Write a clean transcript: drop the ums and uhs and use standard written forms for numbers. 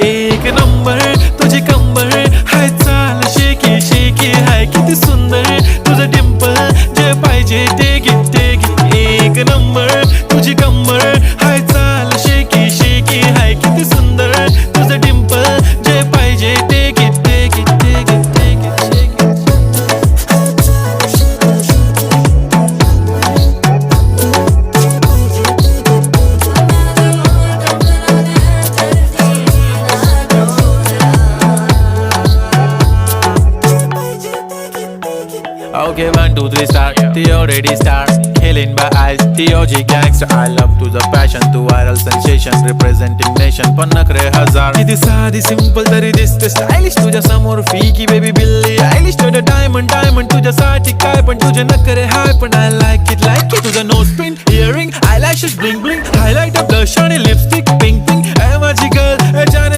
एक नंबर तुझी कंबर हाय चाल शेकी शेकी हाय किती सुंदर तुझं डिंपल जे पाहिजे ते घे एक नंबर तुझी कंबर हाय चाल शेकी शेकी हाय किती सुंदर तुझं डिंपल जे पाहिजे ते घे Okay, 1, 2, 3 start. The already start. Killing by eyes. The OG gangster. I love to the passion, to viral sensation, representing nation. पण नखरे हजार. किती साधी simple तरी दिसते stylish. तुझ्या समोर फीकी baby बिल्ली आयलिश. तुझं diamond तुझ्यासाठी काय पण तुझे नखरे हाय पण I like it. तुझं nose pin, earring, eyelashes bling bling, highlight, blush आणि lipstick pink. ए माझी girl, ए जाने